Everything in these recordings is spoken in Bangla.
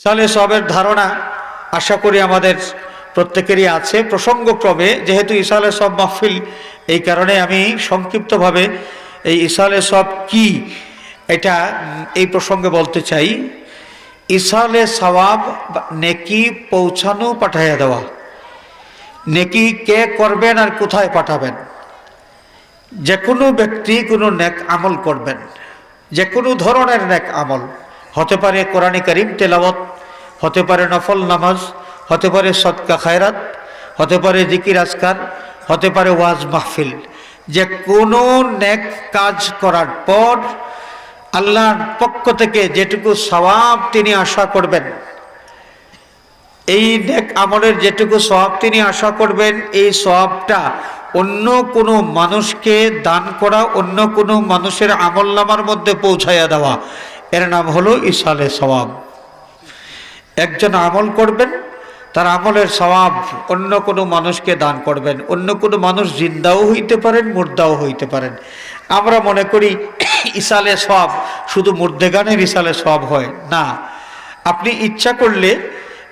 সালে সবের ধারণা আশা করি আমাদের প্রত্যেকেরই আছে। প্রসঙ্গক্রমে যেহেতু ইসালে সব মাহফিল, এই কারণে আমি সংক্ষিপ্তভাবে এই ইসালে সব কি এটা এই প্রসঙ্গে বলতে চাই। ইসালে সওয়াব নেকি পৌঁছানো, পাঠাইয়া দেওয়া। নেকি কে করবেন আর কোথায় পাঠাবেন? যে কোনো ব্যক্তি কোনো নেক আমল করবেন, যে কোনো ধরনের নেক আমল, হতে পারে কোরআন কারীম তেলাওয়াত, হতে পারে নফল নামাজ, হতে পারে সদকা খায়রাত, হতে পারে জিকির আজকার, হতে পারে ওয়াজ মাহফিল। যে কোনো নেক কাজ করার পর আল্লাহর পক্ষ থেকে যেটুকু সওয়াব তিনি আশা করবেন, এই নেক আমলের যেটুকু সওয়াব তিনি আশা করবেন, এই সওয়াবটা অন্য কোনো মানুষকে দান করা, অন্য কোনো মানুষের আমলনামার মধ্যে পৌঁছাইয়া দেওয়া, এর নাম হলো ইসালে সওয়াব। একজন আমল করবেন, তার আমলের সওয়াব অন্য কোনো মানুষকে দান করবেন। অন্য কোনো মানুষ জিন্দাও হইতে পারেন, মুর্দাও হইতে পারেন। আমরা মনে করি ইসালে সওয়াব শুধু মুর্দেগানের ইসালে সওয়াব হয় না। আপনি ইচ্ছা করলে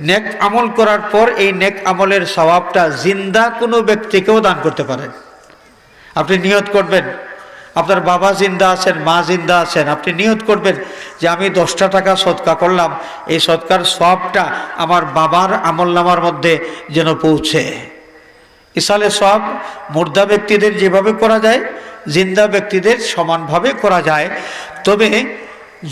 নেক আমল করার পর এই নেক আমলের সওয়াবটা জিন্দা কোনো ব্যক্তিকেও দান করতে পারেন। আপনি নিয়ত করবেন, আপনার বাবা জিন্দা আছেন, মা জিন্দা আছেন, আপনি নিয়ত করবেন যে আমি 10টা টাকা সদকা করলাম, এই সদকার সওয়াবটা আমার বাবার আমলনামার মধ্যে যেন পৌঁছে। ইসালে সওয়াব মুর্দা ব্যক্তিদের যেভাবে করা যায়, জিন্দা ব্যক্তিদের সমানভাবে করা যায়। তবে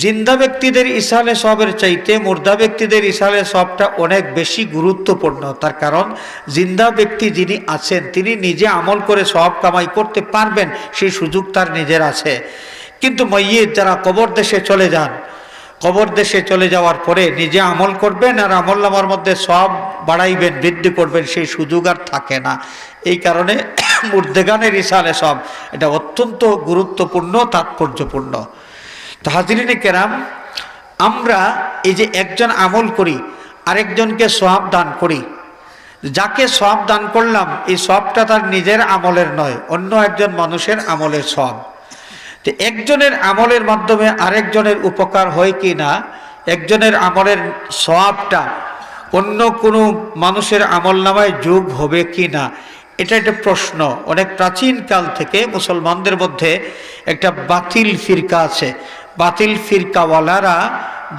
জিন্দা ব্যক্তিদের ইসালে সওয়াবের চাইতে মুর্দা ব্যক্তিদের ইসালে সওয়াবটা অনেক বেশি গুরুত্বপূর্ণ। তার কারণ জিন্দা ব্যক্তি যিনি আছেন তিনি নিজে আমল করে সওয়াব কামাই করতে পারবেন, সেই সুযোগ তার নিজের আছে। কিন্তু মাইয়িত যারা কবর দেশে চলে যান, কবর দেশে চলে যাওয়ার পরে নিজে আমল করবেন আর আমলনামার মধ্যে সওয়াব বাড়াইবেন, বৃদ্ধি করবেন, সেই সুযোগ আর থাকে না। এই কারণে মুর্দেগানের ইসালে সওয়াব এটা অত্যন্ত গুরুত্বপূর্ণ, তাৎপর্যপূর্ণ। তো হাজিরিনে কেরাম, আমরা এই যে একজন আমল করি, আরেকজনকে সওয়াব দান করি, যাকে সওয়াব দান করলাম এই সওয়াবটা তার নিজের আমলের নয়, অন্য একজন মানুষের আমলের সওয়াব। তো একজনের আমলের মাধ্যমে আরেকজনের উপকার হয় কি না, একজনের আমলের সওয়াবটা অন্য কোনো মানুষের আমলনামায় যোগ হবে কি না, এটা একটা প্রশ্ন। অনেক প্রাচীন কাল থেকে মুসলমানদের মধ্যে একটা বাতিল ফিরকা আছে। বাতিল ফিরকাওয়ালারা,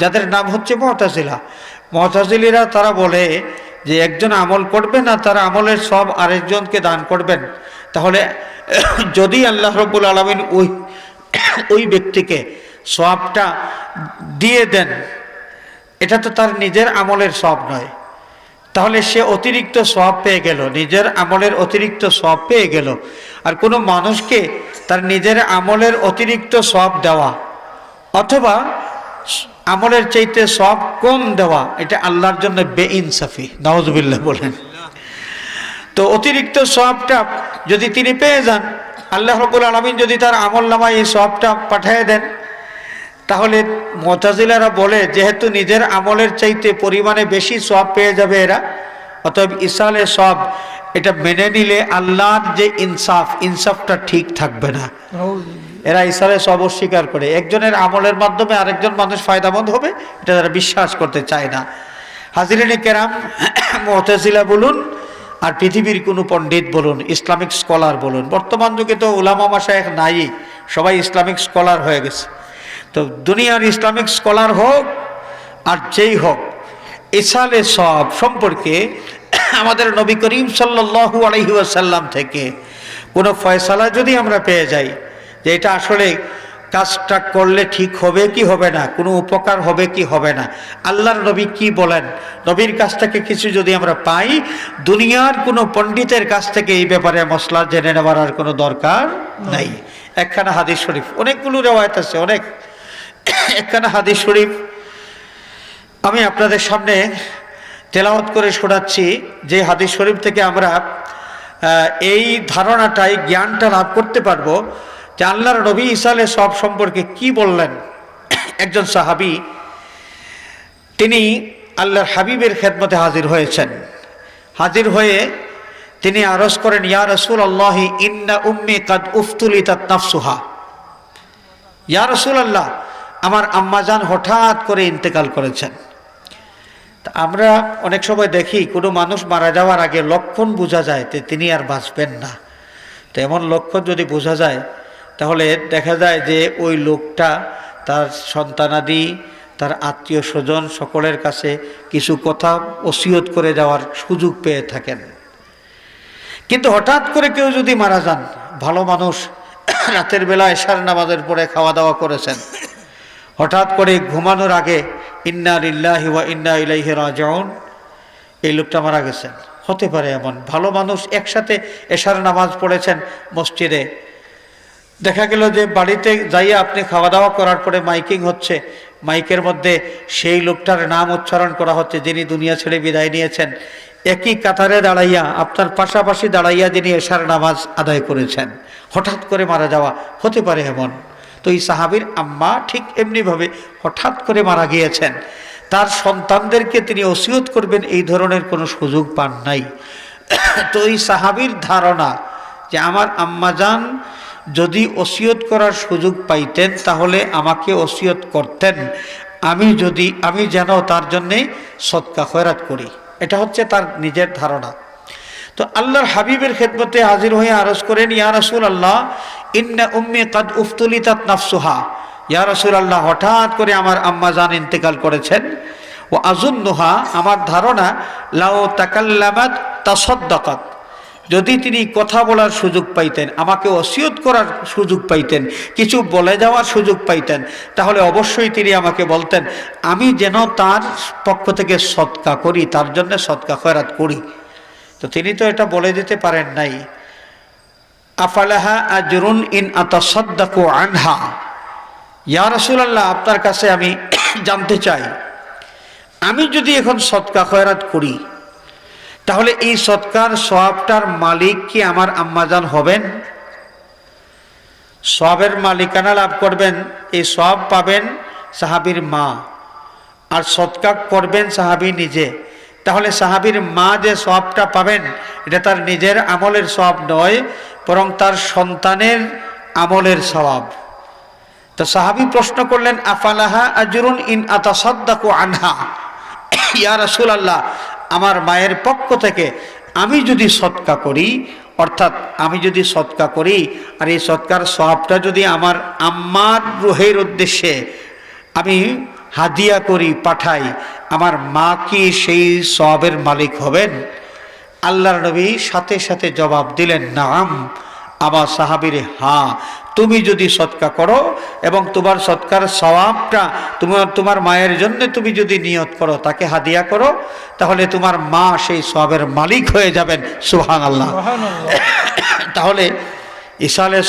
যাদের নাম হচ্ছে মুতাজিলা। মুতাজিলিরা তারা বলে যে একজন আমল করবেন না, তার আমলের সব আরেকজনকে দান করবেন, তাহলে যদি আল্লাহ রাব্বুল আলামিন ওই ব্যক্তিকে সওয়াবটা দিয়ে দেন, এটা তো তার নিজের আমলের সওয়াব নয়, তাহলে সে অতিরিক্ত সওয়াব পেয়ে গেল, নিজের আমলের অতিরিক্ত সওয়াব পেয়ে গেল। আর কোনো মানুষকে তার নিজের আমলের অতিরিক্ত সওয়াব দেওয়া অথবা আমলের চাইতে সওয়াব কম দেওয়া, এটা আল্লাহর জন্য বেইনসাফি, নাউজুবিল্লাহ বলেন। তো অতিরিক্ত সওয়াবটা যদি তিনি পেয়ে যান, আল্লাহ রাব্বুল আলামিন যদি তার আমলনামায় এই সওয়াবটা পাঠিয়ে দেন, তাহলে মুতাজিলারা বলে যেহেতু নিজের আমলের চাইতে পরিমাণে বেশি সওয়াব পেয়ে যাবে এরা, অতএব ইসালে সওয়াব এটা মেনে নিলে আল্লাহর যে ইনসাফটা ঠিক থাকবে না। এরা ইসালে সওয়াব অস্বীকার করে। একজনের আমলের মাধ্যমে আরেকজন মানুষ ফায়দামন্দ হবে, এটা তারা বিশ্বাস করতে চায় না। হাজিরিনে কেরাম, মুতাজিলা বলুন আর পৃথিবীর কোনো পণ্ডিত বলুন, ইসলামিক স্কলার বলুন, বর্তমান যুগে তো উলামা মাশায়েখ নাই, সবাই ইসলামিক স্কলার হয়ে গেছে। তো দুনিয়ার ইসলামিক স্কলার হোক আর যেই হোক, ইসালে সওয়াব সম্পর্কে আমাদের নবী করিম সাল্লাল্লাহু আলাইহি ওয়াসাল্লাম থেকে কোনো ফয়সালা যদি আমরা পেয়ে যাই যে এটা আসলে কাজটা করলে ঠিক হবে কি হবে না, কোনো উপকার হবে কি হবে না, আল্লাহর নবী কি বলেন, নবীর কাছ থেকে কিছু যদি আমরা পাই, দুনিয়ার কোনো পণ্ডিতের কাছ থেকে এই ব্যাপারে মসলা জেনে নেওয়ার আর কোনো দরকার নাই। একখানা হাদিস শরীফ, অনেকগুলো রিওয়ায়াত আছে, অনেক, একখানা হাদিস শরীফ আমি আপনাদের সামনে তেলাওয়াত করে শোনাচ্ছি, যে হাদিস শরীফ থেকে আমরা এই ধারণাটাই, জ্ঞানটা লাভ করতে পারবো যে আল্লাহর নবী ইসালে সওয়াব সম্পর্কে কি বললেন। একজন সাহাবী, তিনি আল্লাহর হাবিবের খেদমতে হাজির হয়েছেন। হাজির হয়ে তিনি আরজ করেন, ইয়া রাসূলুল্লাহ ইন্না উম্মি কাদ উফতুলিতাত নাফসুহা। ইয়া রাসূলুল্লাহ, আমার আম্মাজান হঠাৎ করে ইন্তেকাল করেছেন। আমরা অনেক সময় দেখি কোনো মানুষ মারা যাওয়ার আগে লক্ষণ বোঝা যায় যে তিনি আর বাঁচবেন না। তো এমন লক্ষণ যদি বোঝা যায় তাহলে দেখা যায় যে ওই লোকটা তার সন্তানাদি, তার আত্মীয় স্বজন সকলের কাছে কিছু কথা ওসিয়ত করে যাওয়ার সুযোগ পেয়ে থাকেন। কিন্তু হঠাৎ করে কেউ যদি মারা যান, ভালো মানুষ, রাতের বেলা এশার নামাজের পরে খাওয়া দাওয়া করেছেন, হঠাৎ করে ঘুমানোর আগে ইন্না লিল্লাহি ওয়া ইন্না ইলাইহি রাজিউন, এই লোকটা মারা গেছেন। হতে পারে এমন ভালো মানুষ একসাথে এশার নামাজ পড়েছেন মসজিদে, দেখা গেল যে বাড়িতে যাইয়া আপনি খাওয়া দাওয়া করার পরে মাইকিং হচ্ছে, মাইকের মধ্যে সেই লোকটার নাম উচ্চারণ করা হচ্ছে যিনি দুনিয়া ছেড়ে বিদায় নিয়েছেন, একই কাতারে দাঁড়াইয়া আপনার পাশাপাশি দাঁড়াইয়া যিনি এশার নামাজ আদায় করেছেন, হঠাৎ করে মারা যাওয়া হতে পারে এমন। তো এই সাহাবীর আম্মা ঠিক এমনিভাবে হঠাৎ করে মারা গিয়েছেন। তার সন্তানদেরকে তিনি ওসিয়ত করবেন এই ধরনের কোনো সুযোগ পান নাই। তো এই সাহাবীর ধারণা যে আমার আম্মাজান যদি ওসিয়ত করার সুযোগ পাইতেন তাহলে আমাকে ওসিয়ত করতেন, আমি যেন তার জন্যে সদকা খয়রাত করি। এটা হচ্ছে তার নিজের ধারণা। তো আল্লাহর হাবিবের খেদমতে হাজির হয়ে আরজ করেন, ইয়া রাসূলুল্লাহ ইন্না উম্মি কাদ উফতুলিতাত নাফসুহা, ইয়া রাসূলুল্লাহ হঠাৎ করে আমার আম্মা জান ইন্তেকাল করেছেন। ও আযুন্নুহা, আমার ধারণা লাউ তাকাল্লামাত তাসাদ্দাকাত, যদি তিনি কথা বলার সুযোগ পাইতেন, আমাকে ওসিয়ত করার সুযোগ পাইতেন, কিছু বলে যাওয়ার সুযোগ পাইতেন, তাহলে অবশ্যই তিনি আমাকে বলতেন আমি যেন তার পক্ষ থেকে সদকা করি, তার জন্য সদকা খয়রাত করি। তো তিনি তো এটা বলে দিতে পারেন নাই। আফালাহা আজরুন ইন আতাসাদ্দাকু আনহা, ইয়া রাসূলুল্লাহ আপনার কাছে আমি জানতে চাই, আমি যদি এখন সদকা খয়রাত করি তাহলে এই সদকার সওয়াবটার মালিক কি আমার আম্মাজান হবেন? সওয়াবের মালিকানা লাভ করবেন, এই সওয়াব পাবেন সাহাবীর মা, আর সদকা করবেন সাহাবী নিজে। তাহলে সাহাবীর মা যে সওয়াবটা পাবেন এটা তার নিজের আমলের সওয়াব নয়, বরং তার সন্তানের আমলের সওয়াব। তো সাহাবী প্রশ্ন করলেন, আফালাহা আজরুন ইন আতাসাদ্দাকু আনহা, ইয়া রাসূলুল্লাহ আমার মায়ের পক্ষ থেকে আমি যদি সদকা করি, অর্থাৎ আমি যদি সদকা করি আর এই সদকার সওয়াবটা যদি আমার আম্মার রুহের উদ্দেশ্যে আমি হাদিয়া করি, পাঠাই, আমার মা কি সেই সওয়াবের মালিক হবেন? আল্লাহর নবী সাথে সাথে জবাব দিলেন, নাম। আমার সাহাবীর, হ্যাঁ, তুমি যদি সদকা করো এবং তোমার সদকার সওয়াবটা তোমার মায়ের জন্য তুমি যদি নিয়ত করো, তাকে হাদিয়া করো, তাহলে তোমার মা সেই সওয়াবের মালিক হয়ে যাবেন। সুবহানাল্লাহ। তাহলে ইসালে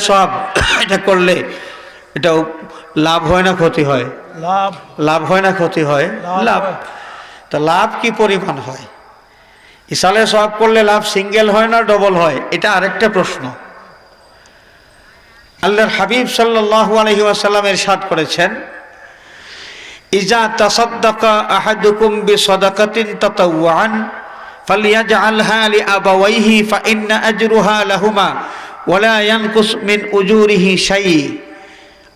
সওয়াব এটা করলে এটা লাভ হয় না ক্ষতি হয়? লাভ হয় না ক্ষতি হয়? লাভ। তো লাভ কি পরিমাণ হয়? ইসালে সওয়াব করলে লাভ সিঙ্গেল হয় না ডবল হয়? এটা আরেকটা প্রশ্ন। আল্লাহর হাবিব সাল্লাল্লাহু আলাইহি ওয়াসাল্লাম ইরশাদ করেছেন, ইজা তাসাদ্দাকা আহাদুকুম বিসাদাকাতিন তাতাওয়ান ফালইয়াজআলহা লিআবাওয়াইহি ফাইন্না আজরুহা লাহুমা ওয়ালা ইয়ানকুস মিন উজুরিহি শাই,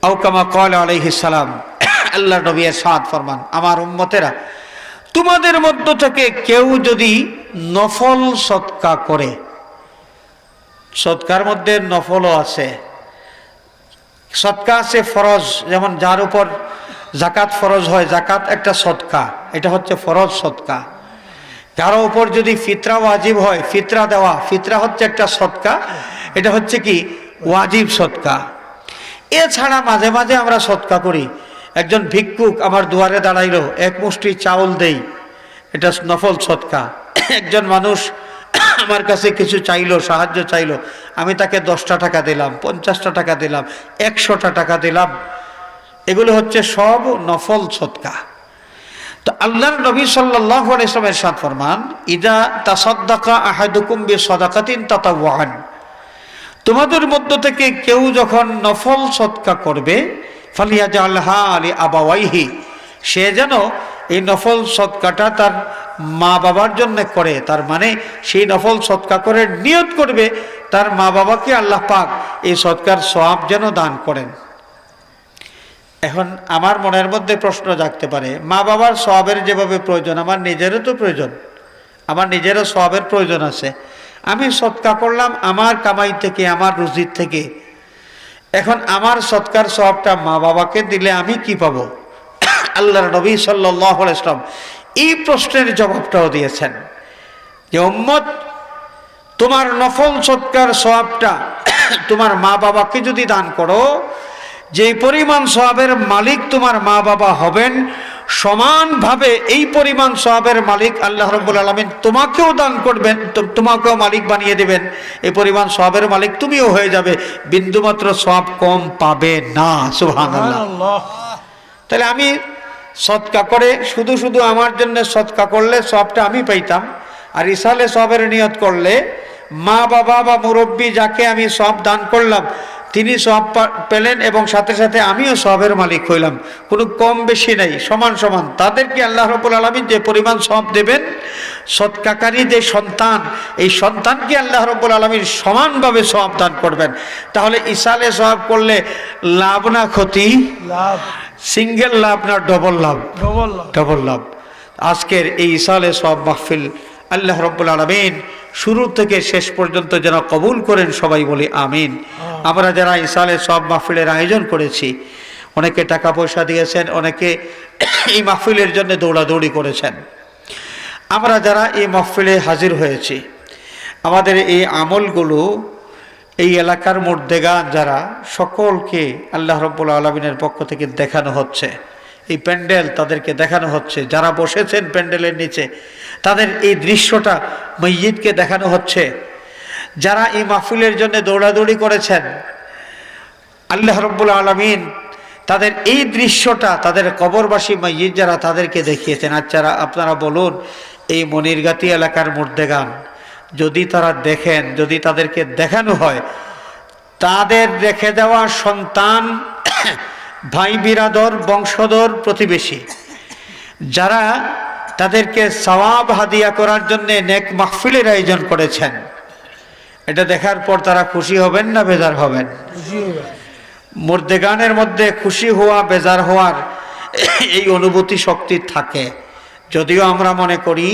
আও কামা ক্বালা আলাইহিস সালাম। আল্লাহর নবী ইরশাদ ফরমান, আমার উম্মতেরা, তোমাদের মধ্য থেকে কেউ যদি নফল সদকা করে, সদকার মধ্যে নফলও আছে, সদকা আছে ফরজ, যেমন যার উপর জাকাত ফরজ হয়, জাকাত একটা সদকা, এটা হচ্ছে ফরজ সদকা। কারো উপর যদি ফিতরা ওয়াজিব হয়, ফিতরা দেওয়া, ফিতরা হচ্ছে একটা সদকা, এটা হচ্ছে কি ওয়াজিব সদকা। এছাড়া মাঝে মাঝে আমরা সদকা করি, একজন ভিক্ষুক আমার দুয়ারে দাঁড়াইলো, এক মুষ্টি চাউল দেই, এটা নফল সদকা। একজন মানুষ আমার কাছে কিছু চাইলো, সাহায্য চাইলো, আমি তাকে 10টা টাকা দিলাম, 50টা টাকা দিলাম, 100টা টাকা দিলাম, এগুলো হচ্ছে সব নফল সদকা। তো আল্লাহর নবী সাল্লাল্লাহু আলাইহি ওয়াসাল্লাম ইরশাদ ফরমান, ইদা তাসাদ্দাকা আহাদুকুম বিসাদাকাতিন তাতাওয়ান, তোমাদের মধ্য থেকে কেউ যখন নফল সদকা করবে, ফালিয়াজআলহা লিআবাওয়াইহি, সে যেন এই নফল সদকাটা তার মা বাবার জন্য করে। তার মানে সেই নফল সদকা করে নিয়ত করবে তার মা বাবাকে আল্লাহ পাক এই সদকার সওয়াব যেন দান করেন। এখন আমার মনের মধ্যে প্রশ্ন জাগতে পারে, মা বাবার সওয়াবের যেভাবে প্রয়োজন আমার নিজেরও তো প্রয়োজন, আমার নিজেরও সওয়াবের প্রয়োজন আছে। আমি সদকা করলাম আমার কামাই থেকে, আমার রুজির থেকে। এখন আমার সদকার সওয়াবটা মা বাবাকে দিলে আমি কি পাবো? আল্লাহর নবী সাল্লাল্লাহু আলাইহি ওয়াসাল্লাম এই প্রশ্নের জবাবটাও দিয়েছেন যে উম্মত, তোমার নফল সদকার সওয়াবটা তোমার মা বাবাকে যদি দান করো, যে পরিমাণ সওয়াবের মালিক তোমার মা বাবা হবেন, সমানভাবে এই পরিমাণ সওয়াবের মালিক আল্লাহ রাব্বুল আলামিন তোমাকেও দান করবেন, তোমাকেও মালিক বানিয়ে দেবেন। এই পরিমাণ সওয়াবের মালিক তুমিও হয়ে যাবে, বিন্দুমাত্র সওয়াব কম পাবে না। সুবহানাল্লাহ। তাহলে আমি সদকা করে শুধু শুধু আমার জন্য সদকা করলে সওয়াবটা আমি পাইতাম, আর ইসালে সওয়াবের নিয়ত করলে মা বাবা বা মুরব্বী যাকে আমি সওয়াব দান করলাম তিনি সওয়াব পেলেন এবং সাথে সাথে আমিও সওয়াবের মালিক হইলাম। কোনো কম বেশি নাই, সমান সমান। তাদেরকে আল্লাহ রাব্বুল আলামিন যে পরিমাণ সওয়াব দেবেন, সদকাকারী যে সন্তান, এই সন্তানকে আল্লাহ রাব্বুল আলামিন সমানভাবে সওয়াব দান করবেন। তাহলে ইসালে সওয়াব করলে লাভ না ক্ষতি? লাভ। সিঙ্গেল লাভ না ডবল লাভ? ডবল লাভ। আজকের এই ইসালে সওয়াব মাহফিল আল্লাহ রাব্বুল আলামিন শুরু থেকে শেষ পর্যন্ত যেন কবুল করেন, সবাই বলি আমিন। আমরা যারা ইসালে সওয়াব মাহফিলের আয়োজন করেছি, অনেকে টাকা পয়সা দিয়েছেন, অনেকে এই মাহফিলের জন্য দৌড়াদৌড়ি করেছেন। আমরা যারা এই মাহফিলে হাজির হয়েছি, আমাদের এই আমলগুলো এই এলাকার মুর্দেগান যারা, সকলকে আল্লাহ রাব্বুল আলামিনের পক্ষ থেকে দেখানো হচ্ছে। এই প্যান্ডেল তাদেরকে দেখানো হচ্ছে, যারা বসেছেন প্যান্ডেলের নিচে তাদের এই দৃশ্যটা মসজিদকে দেখানো হচ্ছে। যারা এই মাহফিলের জন্য দৌড়াদৌড়ি করেছেন, আল্লাহ রাব্বুল আলামিন তাদের এই দৃশ্যটা তাদের কবরবাসী মসজিদ যারা তাদেরকে দেখিয়েছেন। আচ্ছা আপনারা বলুন, এই মনিরগাতি এলাকার মুর্দেগান যদি তারা দেখেন, যদি তাদেরকে দেখানো হয়, তাদের রেখে দেওয়া সন্তান, ভাই বিরাদর, বংশধর, প্রতিবেশী যারা তাদেরকে সওয়াব হাদিয়া করার জন্য নেক মাহফিলের আয়োজন করেছেন, এটা দেখার পর তারা খুশি হবেন না বেজার হবেন? মুর্দেগানের মধ্যে খুশি হওয়া, বেজার হওয়ার এই অনুভূতি শক্তি থাকে। যদিও আমরা মনে করি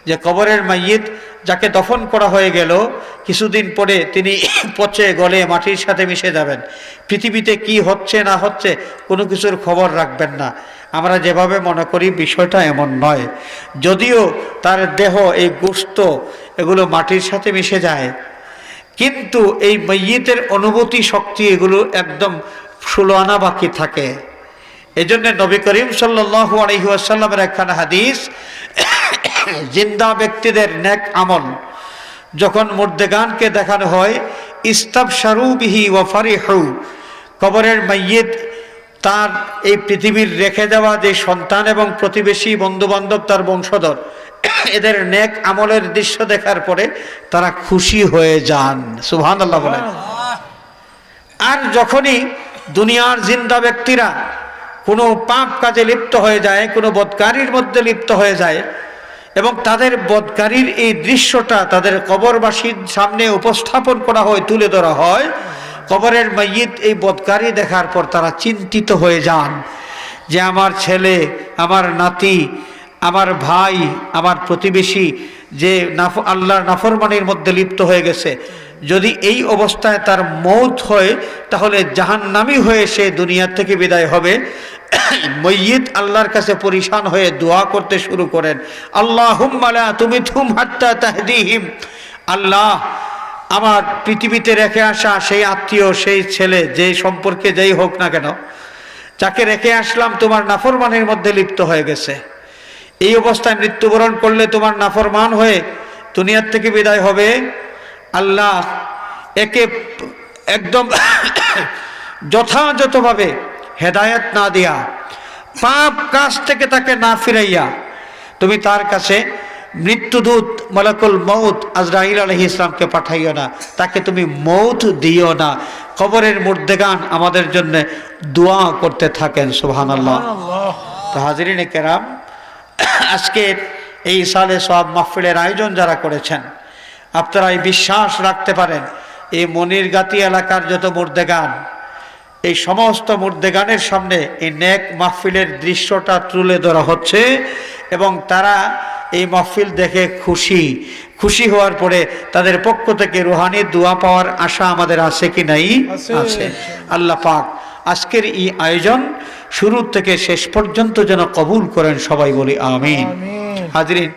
যে কবরের মাইয়িত যাকে দফন করা হয়ে গেল, কিছুদিন পরে তিনি পচে গলে মাটির সাথে মিশে যাবেন, পৃথিবীতে কি হচ্ছে না হচ্ছে কোনো কিছুর খবর রাখবেন না। আমরা যেভাবে মনে করি বিষয়টা এমন নয়। যদিও তার দেহ, এই গোশত, এগুলো মাটির সাথে মিশে যায়, কিন্তু এই মাইয়িতের অনুভূতি শক্তি এগুলো একদম 16 আনা বাকি থাকে। এজন্য নবী করিম সাল্লাল্লাহু আলাইহি ওয়াসাল্লামের একখানা হাদিস, জিন্দা ব্যক্তিদের নেক আমল যখন মুর্দেগানকে দেখানো হয়, ইস্তাবশারু বিহি ওয়া ফারিহু, কবরের মাইয়িত তার এই পৃথিবীর রেখে দেওয়া যে সন্তান এবং প্রতিবেশী, বন্ধুবান্ধব, তার বংশধর, এদের নেক আমলের দৃশ্য দেখার পরে তারা খুশি হয়ে যান। সুবহানাল্লাহ বলেন। আর যখনই দুনিয়ার জিন্দা ব্যক্তিরা কোনো পাপ কাজে লিপ্ত হয়ে যায়, কোনো বদকারির মধ্যে লিপ্ত হয়ে যায়, এবং তাদের বদকারির এই দৃশ্যটা তাদের কবরবাসীর সামনে উপস্থাপন করা হয়, তুলে ধরা হয়, কবরের মাইয়িত এই বদকারি দেখার পর তারা চিন্তিত হয়ে যান যে আমার ছেলে, আমার নাতি, আমার ভাই, আমার প্রতিবেশী যে আল্লাহর নাফরমানির মধ্যে লিপ্ত হয়ে গেছে, যদি এই অবস্থায় তার মৌত হয় তাহলে জাহান্নামী হয়ে সে দুনিয়া থেকে বিদায় হবে। মাইয়িত আল্লাহর কাছে পরিশান হয়ে দোয়া করতে শুরু করেন, আল্লাহুম্মা লা তুমিতহুম হাত্তা তাহদিহিম, আল্লাহ আমার পৃথিবীতে রেখে আসা সেই আত্মীয়, সেই ছেলে, যে সম্পর্কে যেই হোক না কেন, যাকে রেখে আসলাম তোমার নাফরমানের মধ্যে লিপ্ত হয়ে গেছে, এই অবস্থায় মৃত্যুবরণ করলে তোমার নাফরমান হয়ে দুনিয়ার থেকে বিদায় হবে। আল্লাহ একে একদম যথাযথভাবে হেদায়েত না দিয়া, পাপ কাজ থেকে তাকে না ফিরাইয়া, তুমি তার কাছে মৃত্যুদূত মালাকুল মউত আজরাইল আলাইহিস সালামকে পাঠাইও না, তাকে তুমি মউত দিও না। কবরের মুর্দেগান আমাদের জন্য দোয়া করতে থাকেন। সুবহানাল্লাহ। তো হাজিরিনে কেরাম, আজকের এই ইসালে সওয়াব মাহফিলের আয়োজন যারা করেছেন, আপনারা এই বিশ্বাস রাখতে পারেন, এই মনিরগাতি এলাকার যত মুর্দেগান, এই সমস্ত মুর্দেগানের সামনে এই নেক মাহফিলের দৃশ্যটা তুলে ধরা হচ্ছে এবং তারা এই মাহফিল দেখে খুশি হওয়ার পরে তাদের পক্ষ থেকে রুহানি দোয়া পাওয়ার আশা আমাদের আছে কি নাই? আছে। আল্লাহ পাক আজকের এই আয়োজন শুরু থেকে শেষ পর্যন্ত যেন কবুল করেন, সবাই বলি আমিন। হাজরিন।